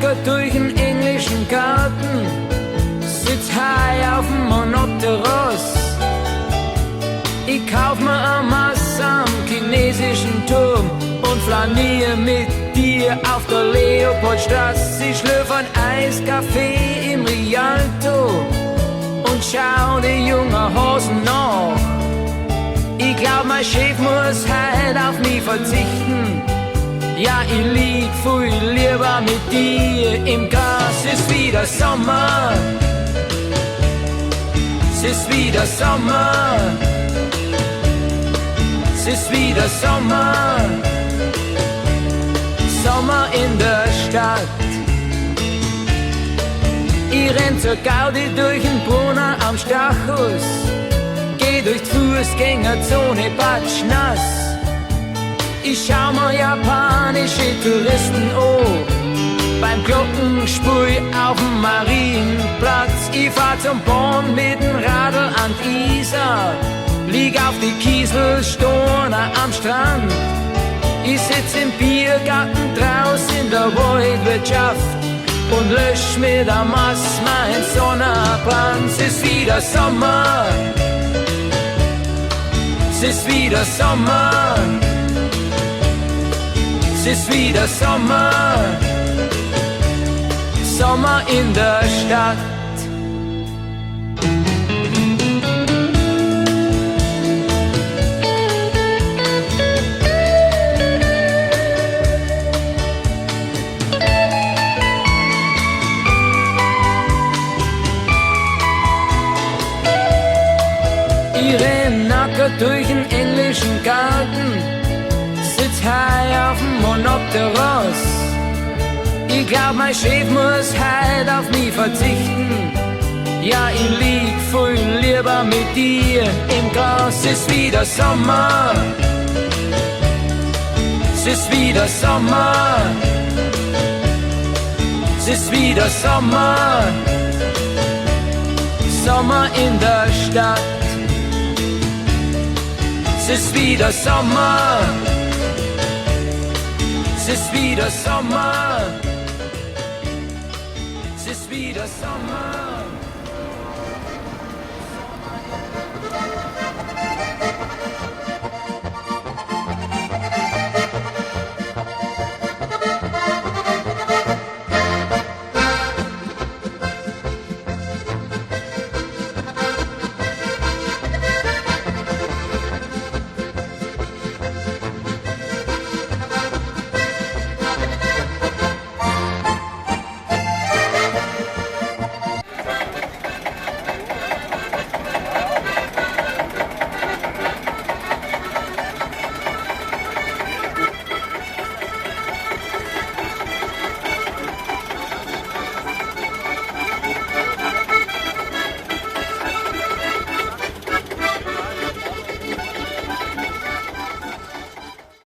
nackert durch den englischen Garten, sitz high auf dem Monopteros. Ich kauf mir ein Maß am chinesischen Turm und flanier mit dir auf der Leopoldstraße. Ich schlürf ein Eiskaffee im Rialto und schau die jungen Hosen nach. Ich glaub, mein Chef muss heut auf mich verzichten. Ja, ich lieg viel lieber mit dir im Gras. Es ist wieder Sommer, es ist wieder Sommer, es ist wieder Sommer, Sommer in der Stadt. Ich renn zur Gaudi durch den Brunner am Stachus, geh durch die Fußgängerzone patschnass. Ich schau mir japanische Touristen an, beim Glockenspiel auf dem Marienplatz. Ich fahr zum Born mit dem Radl an die Isar, lieg auf die Kieselsteine am Strand. Ich sitz im Biergarten draußen in der Waldwirtschaft und lösch mit der Maß mein Sonnenbrand. Es ist wieder Sommer, es ist wieder Sommer, es ist wieder Sommer, Sommer in der Stadt. Ich renn nackert durch den englischen Garten, sitz high auf dem Monopteros. Ich glaub, mein Chef muss heut auf mich verzichten. Ja, ich lieg viel lieber mit dir im Gras. Es ist wieder Sommer, es ist wieder Sommer, es ist wieder Sommer, Sommer in der Stadt. Es ist wieder Sommer, es ist wieder Sommer, es ist wieder Sommer.